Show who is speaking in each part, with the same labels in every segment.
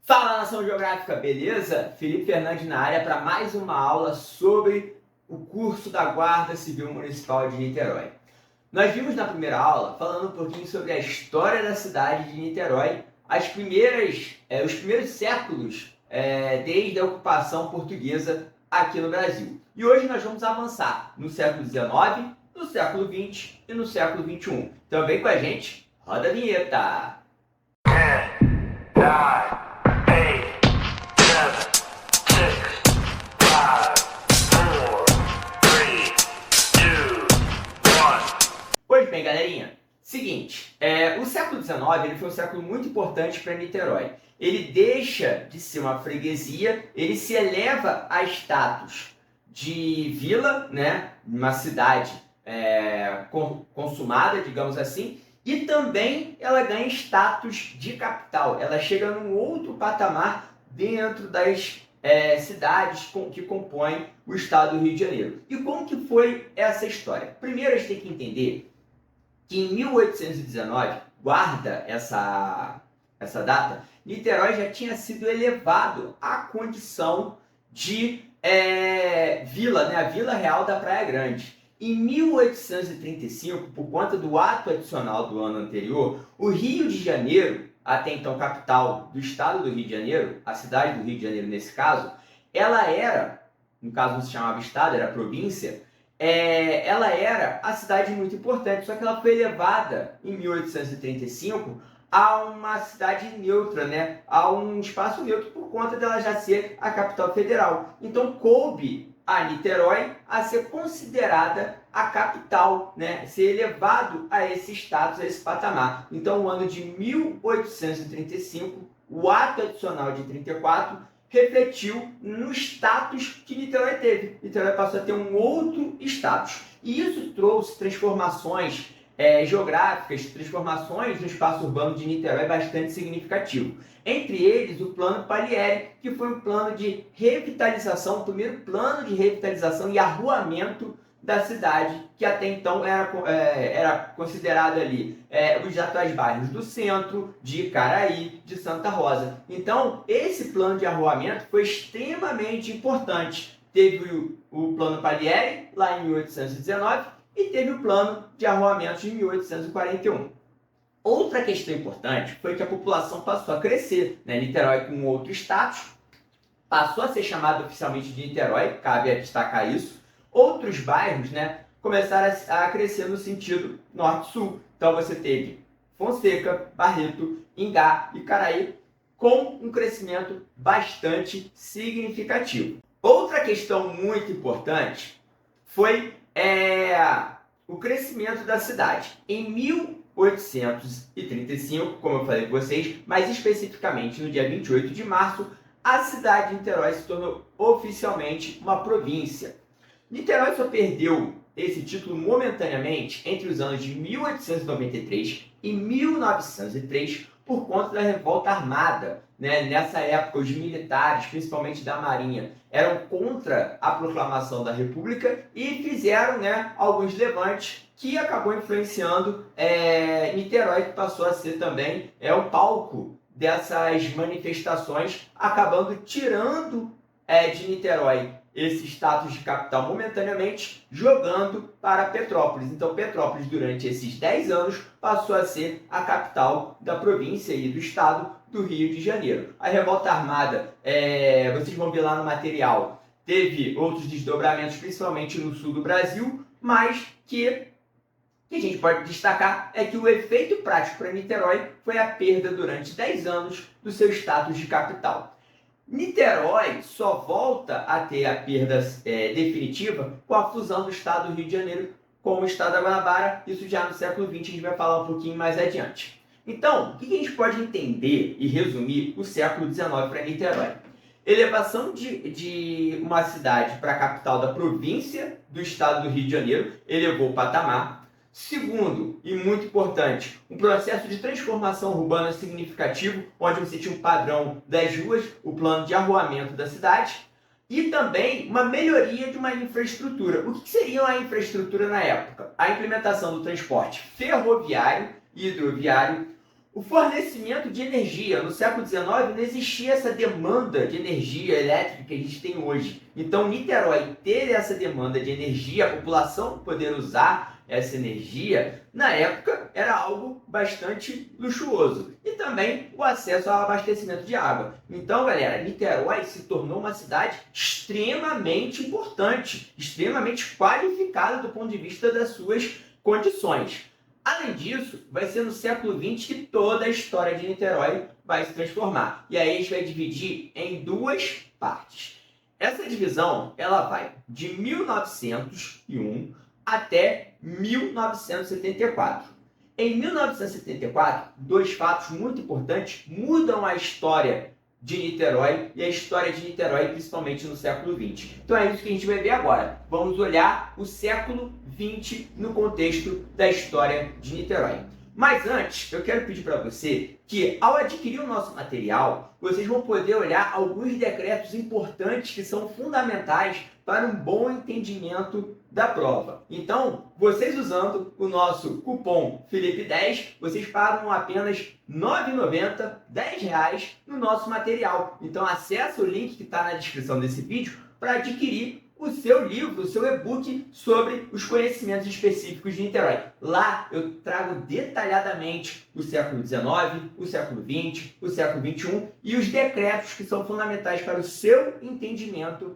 Speaker 1: Fala, Nação Geográfica, beleza? Felipe Fernandes na área para mais uma aula sobre o curso da Guarda Civil Municipal de Niterói. Nós vimos na primeira aula falando um pouquinho sobre a história da cidade de Niterói, os primeiros séculos desde a ocupação portuguesa aqui no Brasil. E hoje nós vamos avançar no século XIX, no século XX e no século XXI. Então vem com a gente, roda a vinheta!
Speaker 2: 10, 9, 8, 7, 6, 5, 4, 3, 2, 1.
Speaker 1: Pois bem, galerinha, seguinte, o século XIX ele foi um século muito importante para Niterói. Ele deixa de ser uma freguesia, ele se eleva a status de vila, né, uma cidade consumada, digamos assim, e também ela ganha status de capital. Ela chega num outro patamar dentro das cidades que compõem o estado do Rio de Janeiro. E como que foi essa história? Primeiro a gente tem que entender que em 1819, guarda essa data, Niterói já tinha sido elevado à condição de vila, né? A Vila Real da Praia Grande. Em 1835, por conta do ato adicional do ano anterior, o Rio de Janeiro, até então capital do estado do Rio de Janeiro, a cidade do Rio de Janeiro nesse caso, ela era, no caso não se chamava estado, era província, ela era a cidade muito importante, só que ela foi elevada em 1835 a uma cidade neutra, né? A um espaço neutro por conta dela já ser a capital federal. Então coube a Niterói a ser considerada a capital, né? Ser elevado a esse status, a esse patamar. Então, no ano de 1835, o ato adicional de 34 refletiu no status que Niterói teve. Niterói passou a ter um outro status. E isso trouxe transformações geográficas, transformações no espaço urbano de Niterói bastante significativo. Entre eles, o Plano Palieri, que foi um plano de revitalização, o primeiro plano de revitalização e arruamento da cidade, que até então era considerado ali os atuais bairros do centro, de Icaraí, de Santa Rosa. Então, esse plano de arruamento foi extremamente importante. Teve o Plano Palieri, lá em 1819, e teve o plano de arruamento de 1841. Outra questão importante foi que a população passou a crescer, né? Niterói com outro status, passou a ser chamado oficialmente de Niterói, cabe destacar isso. Outros bairros, né, começaram a crescer no sentido norte-sul. Então você teve Fonseca, Barreto, Ingá e Icaraí com um crescimento bastante significativo. Outra questão muito importante foi o crescimento da cidade. Em 1835, como eu falei com vocês, mais especificamente no dia 28 de março, a cidade de Niterói se tornou oficialmente uma província. Niterói só perdeu esse título momentaneamente entre os anos de 1893 e 1903 por conta da revolta armada. Né? Nessa época, os militares, principalmente da Marinha, eram contra a proclamação da República e fizeram, né, alguns levantes que acabou influenciando Niterói, que passou a ser também o palco dessas manifestações, acabando tirando de Niterói esse status de capital momentaneamente, jogando para Petrópolis. Então Petrópolis, durante esses 10 anos, passou a ser a capital da província e do estado do Rio de Janeiro. A revolta armada, vocês vão ver lá no material, teve outros desdobramentos, principalmente no sul do Brasil, mas que a gente pode destacar é que o efeito prático para Niterói foi a perda durante 10 anos do seu status de capital. Niterói só volta a ter a perda definitiva com a fusão do estado do Rio de Janeiro com o estado da Guanabara, isso já no século XX, a gente vai falar um pouquinho mais adiante. Então, o que a gente pode entender e resumir o século XIX para Niterói? Elevação de uma cidade para a capital da província do estado do Rio de Janeiro, elevou o patamar. Segundo, e muito importante, um processo de transformação urbana significativo, onde você tinha um padrão das ruas, o plano de arruamento da cidade, e também uma melhoria de uma infraestrutura. O que seria a infraestrutura na época? A implementação do transporte ferroviário e hidroviário, O fornecimento de energia. No século XIX não existia essa demanda de energia elétrica que a gente tem hoje. Então, Niterói ter essa demanda de energia, a população poder usar essa energia, na época era algo bastante luxuoso. E também o acesso ao abastecimento de água. Então, galera, Niterói se tornou uma cidade extremamente importante, extremamente qualificada do ponto de vista das suas condições. Além disso, vai ser no século XX que toda a história de Niterói vai se transformar. E aí a gente vai dividir em duas partes. Essa divisão ela vai de 1901 até 1974. Em 1974, dois fatos muito importantes mudam a história de Niterói e a história de Niterói, principalmente no século XX. Então é isso que a gente vai ver agora. Vamos olhar o século XX no contexto da história de Niterói. Mas antes, eu quero pedir para você que, ao adquirir o nosso material, vocês vão poder olhar alguns decretos importantes que são fundamentais para um bom entendimento da prova. Então, vocês usando o nosso cupom Felipe10, vocês pagam apenas R$ 9,90, R$ 10 no nosso material. Então, acesse o link que está na descrição desse vídeo para adquirir o seu livro, o seu e-book sobre os conhecimentos específicos de Niterói. Lá eu trago detalhadamente o século XIX, o século XX, o século XXI e os decretos que são fundamentais para o seu entendimento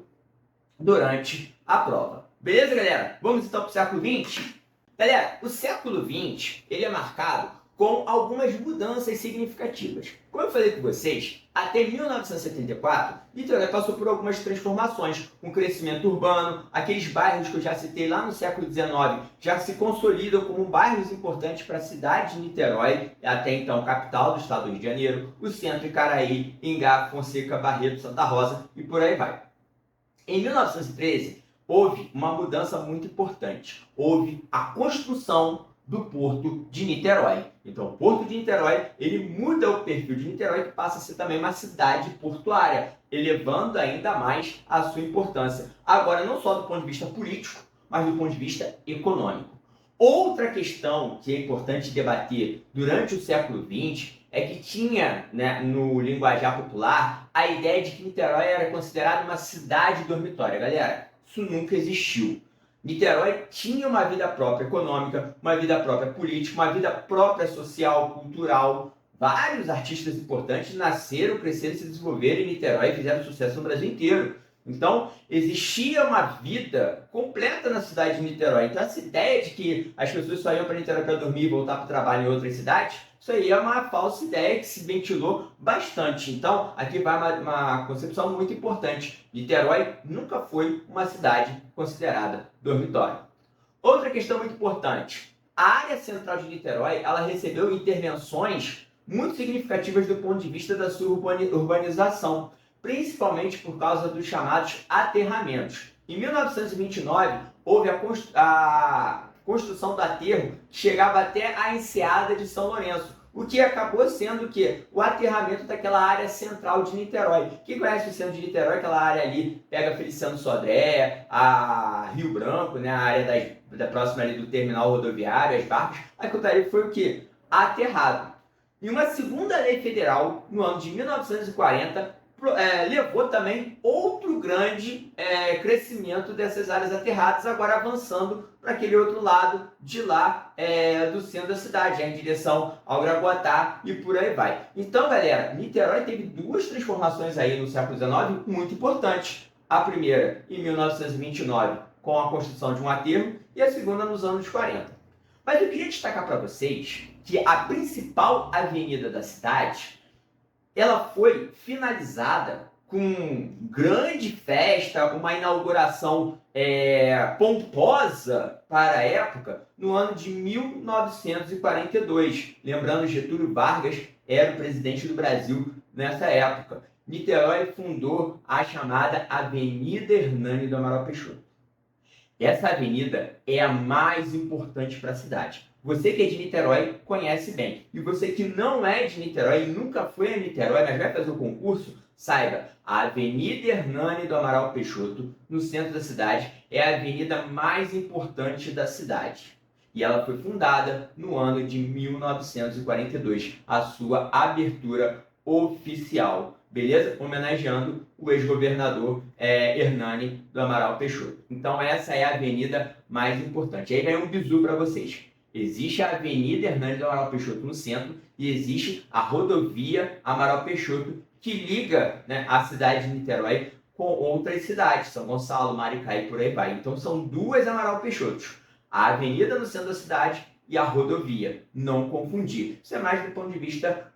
Speaker 1: durante a prova. Beleza, galera? Vamos então para o século XX? Galera, o século XX ele é marcado com algumas mudanças significativas. Como eu falei com vocês, até 1974, Niterói passou por algumas transformações, um crescimento urbano, aqueles bairros que eu já citei lá no século XIX já se consolidam como bairros importantes para a cidade de Niterói, até então capital do estado do Rio de Janeiro, o centro Icaraí, Ingá, Fonseca, Barreto, Santa Rosa e por aí vai. Em 1913, houve uma mudança muito importante. Houve a construção do Porto de Niterói. Então, o Porto de Niterói, ele muda o perfil de Niterói, que passa a ser também uma cidade portuária, elevando ainda mais a sua importância. Agora, não só do ponto de vista político, mas do ponto de vista econômico. Outra questão que é importante debater durante o século XX é que tinha, no linguajar popular, a ideia de que Niterói era considerada uma cidade dormitória. Galera, isso nunca existiu. Niterói tinha uma vida própria econômica, uma vida própria política, uma vida própria social, cultural. Vários artistas importantes nasceram, cresceram, se desenvolveram em Niterói e fizeram sucesso no Brasil inteiro. Então, existia uma vida completa na cidade de Niterói. Então, essa ideia de que as pessoas só iam para Niterói para dormir e voltar para o trabalho em outras cidades, isso aí é uma falsa ideia que se ventilou bastante. Então, aqui vai uma concepção muito importante. Niterói nunca foi uma cidade considerada dormitório. Outra questão muito importante. A área central de Niterói, ela recebeu intervenções muito significativas do ponto de vista da sua urbanização, principalmente por causa dos chamados aterramentos. Em 1929, houve a construção do aterro que chegava até a enseada de São Lourenço, o que acabou sendo o aterramento daquela área central de Niterói. Quem conhece o centro de Niterói, aquela área ali, pega Feliciano Sodré, a Rio Branco, a área da próxima ali do terminal rodoviário, as barcas, aquilo ali foi o quê? Aterrado. E uma segunda lei federal, no ano de 1940, levou também outro grande crescimento dessas áreas aterradas, agora avançando para aquele outro lado de lá do centro da cidade, em direção ao Graboatá e por aí vai. Então, galera, Niterói teve duas transformações aí no século XIX muito importantes. A primeira em 1929, com a construção de um aterro, e a segunda nos anos 40. Mas eu queria destacar para vocês que a principal avenida da cidade ela foi finalizada com grande festa, uma inauguração pomposa para a época, no ano de 1942. Lembrando, Getúlio Vargas era o presidente do Brasil nessa época. Niterói fundou a chamada Avenida Hernani do Amaral Peixoto. Essa avenida é a mais importante para a cidade. Você que é de Niterói conhece bem. E você que não é de Niterói e nunca foi a Niterói, mas vai fazer o concurso, saiba, a Avenida Hernani do Amaral Peixoto, no centro da cidade, é a avenida mais importante da cidade. e ela foi fundada no ano de 1942, a sua abertura oficial, beleza? Homenageando o ex-governador Hernani do Amaral Peixoto. Então essa é a avenida mais importante. Aí vem um bizu para vocês. Existe a Avenida Hernani do Amaral Peixoto no centro e existe a rodovia Amaral Peixoto que liga, né, a cidade de Niterói com outras cidades, São Gonçalo, Maricá e por aí vai. Então são duas Amaral Peixotos. A avenida no centro da cidade e a rodovia. Não confundir. Isso é mais do ponto de vista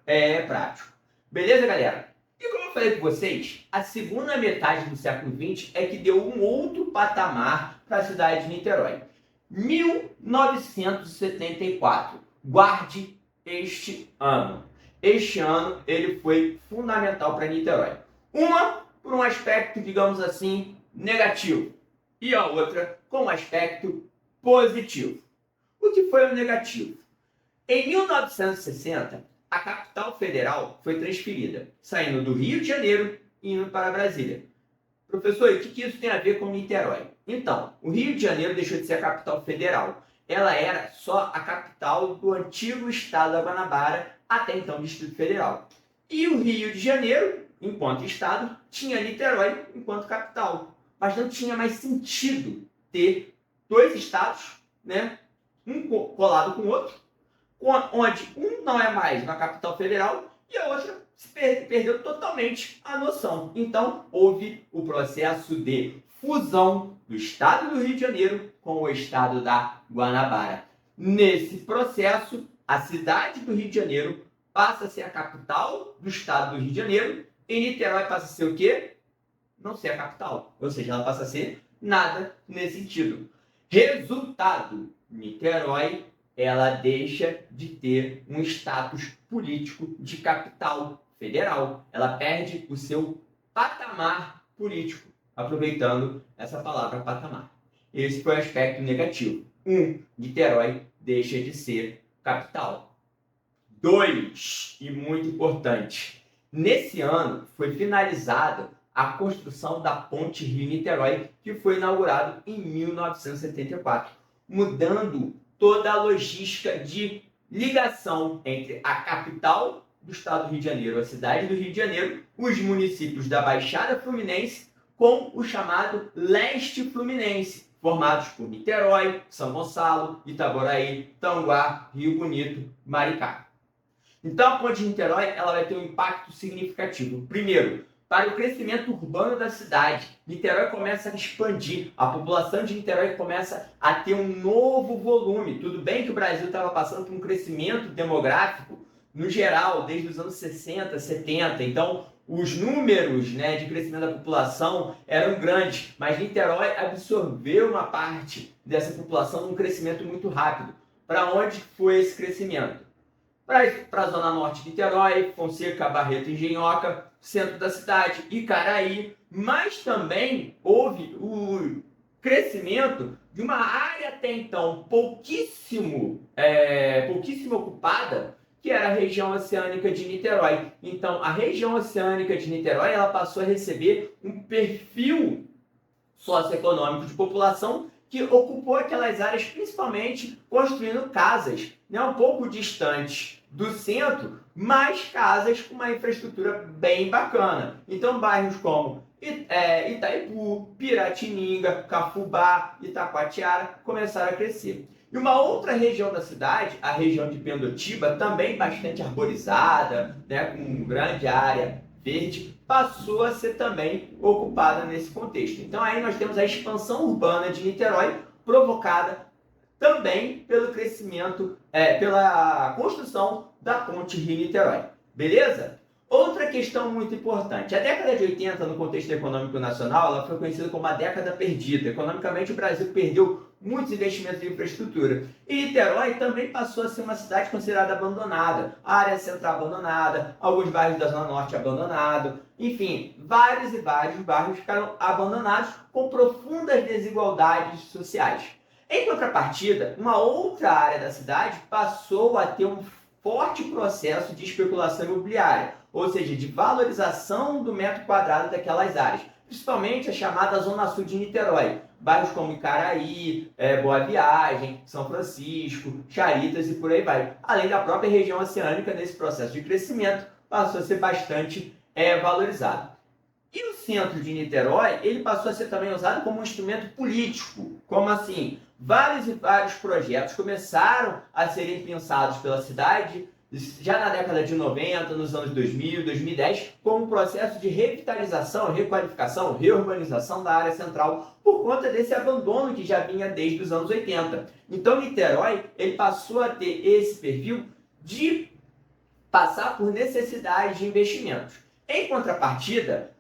Speaker 1: prático. Beleza, galera? E como eu falei com vocês, a segunda metade do século XX é que deu um outro patamar para a cidade de Niterói. 1974. Guarde este ano. Este ano ele foi fundamental para Niterói. Uma por um aspecto, digamos assim, negativo. E a outra com um aspecto positivo. O que foi o negativo? Em 1960, a capital federal foi transferida, saindo do Rio de Janeiro e indo para Brasília. Professor, e o que isso tem a ver com Niterói? Então, o Rio de Janeiro deixou de ser a capital federal. Ela era só a capital do antigo estado da Guanabara, até então Distrito Federal. E o Rio de Janeiro, enquanto estado, tinha Niterói enquanto capital. Mas não tinha mais sentido ter dois estados, né, um colado com o outro, onde um não é mais uma capital federal e a outra perdeu totalmente a noção. Então, houve o processo de fusão do estado do Rio de Janeiro com o estado da Guanabara. Nesse processo, a cidade do Rio de Janeiro passa a ser a capital do estado do Rio de Janeiro e Niterói passa a ser o quê? Não ser a capital. Ou seja, ela passa a ser nada nesse sentido. Resultado, Niterói ela deixa de ter um status político de capital federal. Ela perde o seu patamar político, aproveitando essa palavra patamar. Esse foi o aspecto negativo. Niterói deixa de ser capital. 2, e muito importante, nesse ano foi finalizada a construção da Ponte Rio-Niterói, que foi inaugurado em 1974, mudando toda a logística de ligação entre a capital do estado do Rio de Janeiro, a cidade do Rio de Janeiro, os municípios da Baixada Fluminense, com o chamado Leste Fluminense, formados por Niterói, São Gonçalo, Itaboraí, Tanguá, Rio Bonito, Maricá. Então a Ponte de Niterói ela vai ter um impacto significativo. Primeiro, para o crescimento urbano da cidade, Niterói começa a expandir, a população de Niterói começa a ter um novo volume. Tudo bem que o Brasil estava passando por um crescimento demográfico, no geral, desde os anos 60, 70, então os números, né, de crescimento da população eram grandes, mas Niterói absorveu uma parte dessa população num crescimento muito rápido. Para onde foi esse crescimento? Para a zona norte de Niterói, Fonseca, Barreto, Engenhoca, centro da cidade, Icaraí, mas também houve o crescimento de uma área até então pouquíssimo ocupada, que era a região oceânica de Niterói. Então, a região oceânica de Niterói ela passou a receber um perfil socioeconômico de população que ocupou aquelas áreas, principalmente construindo casas, né, um pouco distantes do centro, mas casas com uma infraestrutura bem bacana. Então, bairros como Itaipu, Piratininga, Cafubá, Itacoatiara começaram a crescer. E uma outra região da cidade, a região de Pendotiba, também bastante arborizada, né, com grande área verde, passou a ser também ocupada nesse contexto. Então aí nós temos a expansão urbana de Niterói, provocada também pelo crescimento, pela construção da Ponte Rio-Niterói. Beleza? Outra questão muito importante. A década de 80, no contexto econômico nacional, ela foi conhecida como a década perdida. Economicamente, o Brasil perdeu muitos investimentos em infraestrutura. E Niterói também passou a ser uma cidade considerada abandonada. A área central abandonada, alguns bairros da Zona Norte abandonados. Enfim, vários e vários bairros ficaram abandonados com profundas desigualdades sociais. Em contrapartida, uma outra área da cidade passou a ter um forte processo de especulação imobiliária, ou seja, de valorização do metro quadrado daquelas áreas, principalmente a chamada Zona Sul de Niterói. bairros como Icaraí, Boa Viagem, São Francisco, Charitas e por aí vai. Além da própria região oceânica, nesse processo de crescimento, passou a ser bastante valorizado. E o centro de Niterói, ele passou a ser também usado como um instrumento político. Como assim? Vários e vários projetos começaram a serem pensados pela cidade já na década de 90, nos anos 2000, 2010, como um processo de revitalização, requalificação, reurbanização da área central, por conta desse abandono que já vinha desde os anos 80. Então, Niterói, ele passou a ter esse perfil de passar por necessidade de investimentos. Em contrapartida,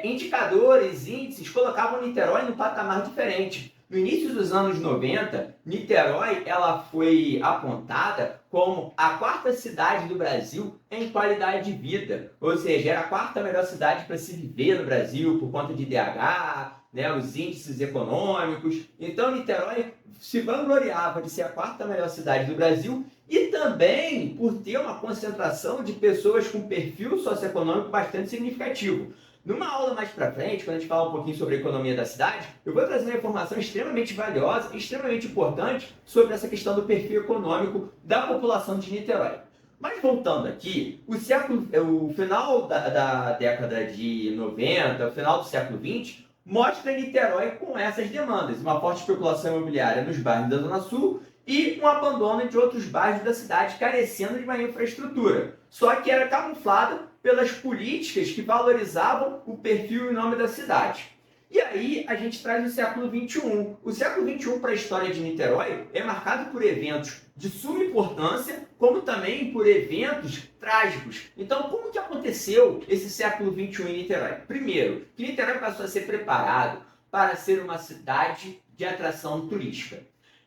Speaker 1: indicadores, índices colocavam Niterói num patamar diferente. No início dos anos 90, Niterói ela foi apontada como a quarta cidade do Brasil em qualidade de vida. Ou seja, era a quarta melhor cidade para se viver no Brasil por conta de IDH, né, os índices econômicos. Então, Niterói se vangloriava de ser a quarta melhor cidade do Brasil e também por ter uma concentração de pessoas com perfil socioeconômico bastante significativo. Numa aula mais para frente, quando a gente falar um pouquinho sobre a economia da cidade, eu vou trazer uma informação extremamente valiosa, extremamente importante sobre essa questão do perfil econômico da população de Niterói. Mas voltando aqui, o final da década de 90, o final do século 20, mostra Niterói com essas demandas, uma forte especulação imobiliária nos bairros da Zona Sul e um abandono de outros bairros da cidade carecendo de uma infraestrutura. Só que era camuflada pelas políticas que valorizavam o perfil e o nome da cidade. E aí a gente traz o século XXI. O século XXI para a história de Niterói é marcado por eventos de suma importância, como também por eventos trágicos. Então, como que aconteceu esse século XXI em Niterói? Primeiro, que Niterói passou a ser preparado para ser uma cidade de atração turística.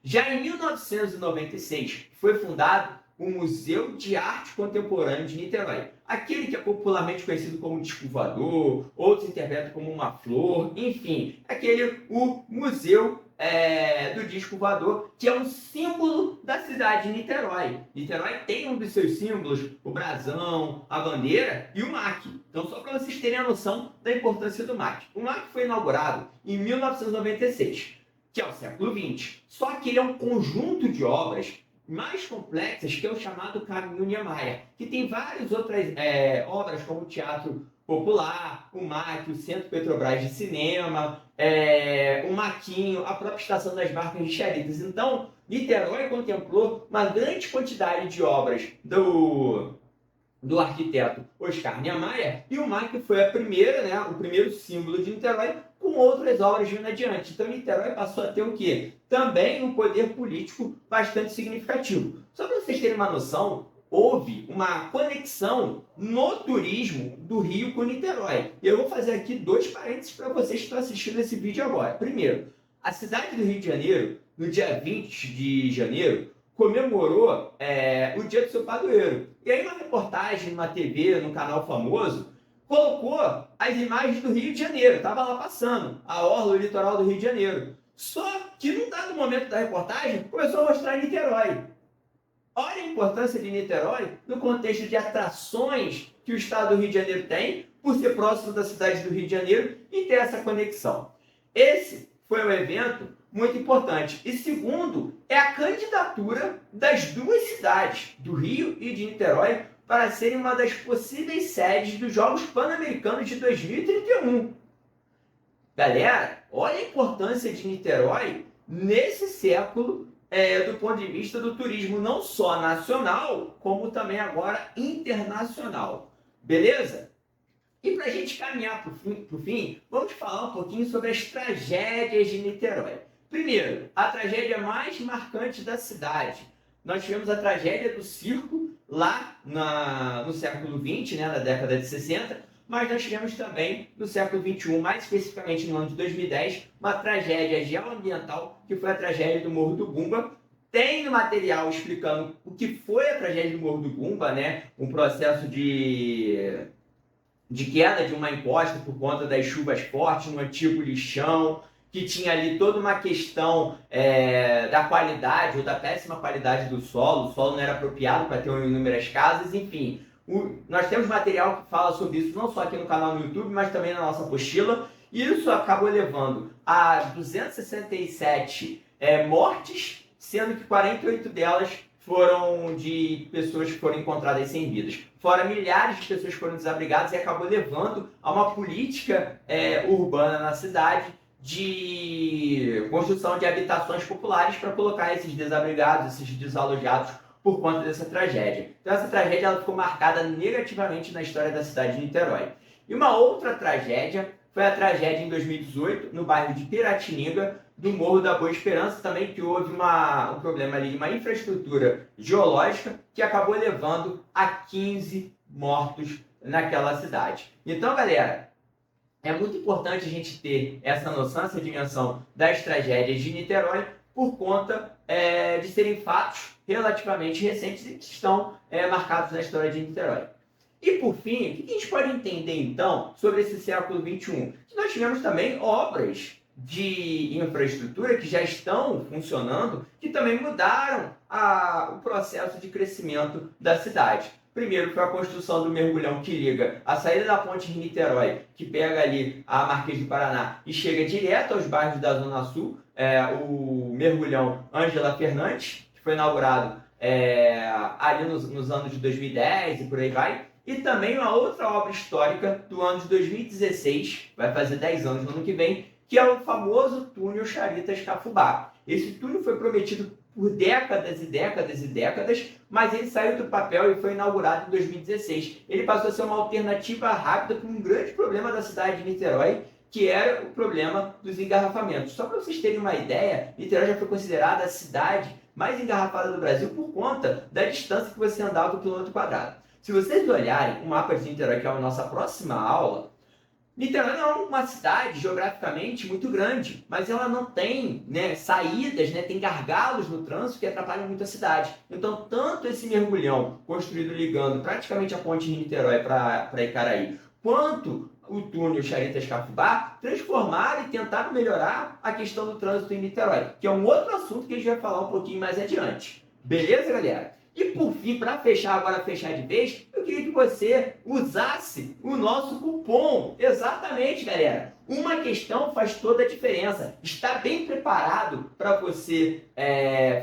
Speaker 1: Já em 1996, foi fundado o Museu de Arte Contemporânea de Niterói, aquele que é popularmente conhecido como disco voador, outros interpretam como uma flor, enfim, o Museu do Disco Voador, que é um símbolo da cidade de Niterói. Niterói tem um dos seus símbolos, o brasão, a bandeira e o MAC. Então, só para vocês terem a noção da importância do MAC. O MAC foi inaugurado em 1996, que é o século XX. Só que ele é um conjunto de obras mais complexas, que é o chamado Caminho Niemeyer, que tem várias outras obras, como o Teatro Popular, o MAC, o Centro Petrobras de Cinema, o Maquinho, a própria Estação das Barcas de Charitas. Então, Niterói contemplou uma grande quantidade de obras do arquiteto Oscar Niemeyer, e o MAC foi o primeiro símbolo de Niterói, com outras obras vindo adiante. Então, Niterói passou a ter o quê? Também um poder político bastante significativo. Só para vocês terem uma noção, houve uma conexão no turismo do Rio com Niterói. Eu vou fazer aqui 2 parênteses para vocês que estão assistindo esse vídeo agora. Primeiro, a cidade do Rio de Janeiro, no dia 20 de janeiro, comemorou o dia do seu padroeiro. E aí uma reportagem numa TV, num canal famoso, colocou as imagens do Rio de Janeiro, estava lá passando, a orla, o litoral do Rio de Janeiro. Só que num dado momento da reportagem, começou a mostrar Niterói. Olha a importância de Niterói no contexto de atrações que o estado do Rio de Janeiro tem, por ser próximo da cidade do Rio de Janeiro e ter essa conexão. Esse foi um evento muito importante. E segundo, é a candidatura das 2 cidades, do Rio e de Niterói, para serem uma das possíveis sedes dos Jogos Pan-Americanos de 2031. Galera, olha a importância de Niterói nesse século do ponto de vista do turismo, não só nacional, como também agora internacional. Beleza? E para a gente caminhar para o fim, vamos falar um pouquinho sobre as tragédias de Niterói. Primeiro, a tragédia mais marcante da cidade. Nós tivemos a tragédia do circo lá no século XX, na década de 60, mas nós tivemos também no século XXI, mais especificamente no ano de 2010, uma tragédia geoambiental, que foi a tragédia do Morro do Gumba. Tem no material explicando o que foi a tragédia do Morro do Gumba, um processo de queda de uma encosta por conta das chuvas fortes, no antigo lixão, que tinha ali toda uma questão da qualidade ou da péssima qualidade do solo. O solo não era apropriado para ter inúmeras casas, enfim. Nós temos material que fala sobre isso, não só aqui no canal no YouTube, mas também na nossa apostila. Isso acabou levando a 267 mortes, sendo que 48 delas foram de pessoas que foram encontradas sem vidas. Fora milhares de pessoas que foram desabrigadas, e acabou levando a uma política urbana na cidade de construção de habitações populares para colocar esses desabrigados, esses desalojados, por conta dessa tragédia. Então essa tragédia ela ficou marcada negativamente na história da cidade de Niterói. E uma outra tragédia foi a tragédia em 2018, no bairro de Piratininga, do Morro da Boa Esperança, também que houve um problema ali de uma infraestrutura geológica que acabou levando a 15 mortos naquela cidade. Então, galera, é muito importante a gente ter essa noção, essa dimensão das tragédias de Niterói, por conta de serem fatos relativamente recentes e que estão marcados na história de Niterói. E por fim, o que a gente pode entender então sobre esse século XXI? Que nós tivemos também obras de infraestrutura que já estão funcionando, que também mudaram o processo de crescimento da cidade. Primeiro foi a construção do mergulhão que liga a saída da ponte de Niterói, que pega ali a Marquês do Paraná e chega direto aos bairros da Zona Sul, o mergulhão Ângela Fernandes, que foi inaugurado ali nos anos de 2010 e por aí vai. E também uma outra obra histórica do ano de 2016, vai fazer 10 anos no ano que vem, que é o famoso túnel Charitas-Cafubá. Esse túnel foi prometido por décadas e décadas e décadas, mas ele saiu do papel e foi inaugurado em 2016. Ele passou a ser uma alternativa rápida para um grande problema da cidade de Niterói, que era o problema dos engarrafamentos. Só para vocês terem uma ideia, Niterói já foi considerada a cidade mais engarrafada do Brasil por conta da distância que você andava do quilômetro quadrado. Se vocês olharem o mapa de Niterói, que é a nossa próxima aula, Niterói não é uma cidade geograficamente muito grande, mas ela não tem saídas, tem gargalos no trânsito que atrapalham muito a cidade. Então, tanto esse mergulhão construído ligando praticamente a ponte de Niterói para Icaraí, quanto o túnel Charitas-Cafubá, transformaram e tentaram melhorar a questão do trânsito em Niterói, que é um outro assunto que a gente vai falar um pouquinho mais adiante. Beleza, galera? E por fim, para fechar de vez, eu queria que você usasse o nosso cupom. Exatamente, galera. Uma questão faz toda a diferença. Estar bem preparado para você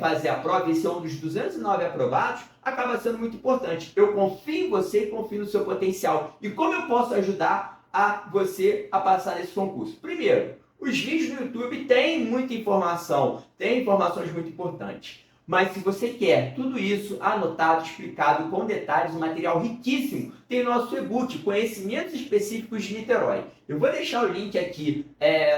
Speaker 1: fazer a prova e ser um dos 209 aprovados acaba sendo muito importante. Eu confio em você e confio no seu potencial. E como eu posso ajudar a você a passar nesse concurso? Primeiro, os vídeos no YouTube têm muita informação, têm informações muito importantes. Mas se você quer tudo isso anotado, explicado com detalhes, um material riquíssimo, tem o nosso e-book, Conhecimentos Específicos de Niterói. Eu vou deixar o link aqui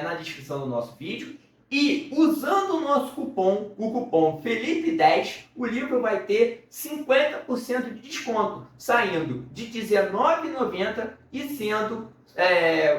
Speaker 1: na descrição do nosso vídeo. E usando o nosso cupom, o cupom Felipe10, o livro vai ter 50% de desconto, saindo de R$19,90 e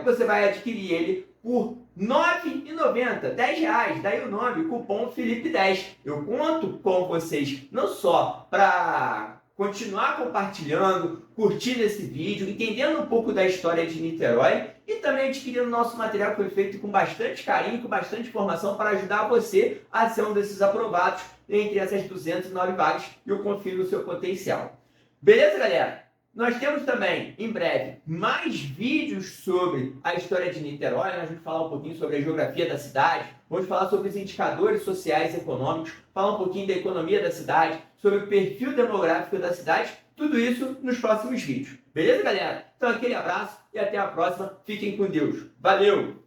Speaker 1: você vai adquirir ele por R$ 9,90, R$10, daí o nome, cupom Felipe10. Eu conto com vocês não só para continuar compartilhando, curtindo esse vídeo, entendendo um pouco da história de Niterói e também adquirindo nosso material que foi feito com bastante carinho, com bastante informação para ajudar você a ser um desses aprovados entre essas 209 vagas e eu confio no seu potencial. Beleza, galera? Nós temos também, em breve, mais vídeos sobre a história de Niterói. Nós vamos falar um pouquinho sobre a geografia da cidade, vamos falar sobre os indicadores sociais e econômicos, falar um pouquinho da economia da cidade, sobre o perfil demográfico da cidade, tudo isso nos próximos vídeos. Beleza, galera? Então, aquele abraço e até a próxima. Fiquem com Deus. Valeu!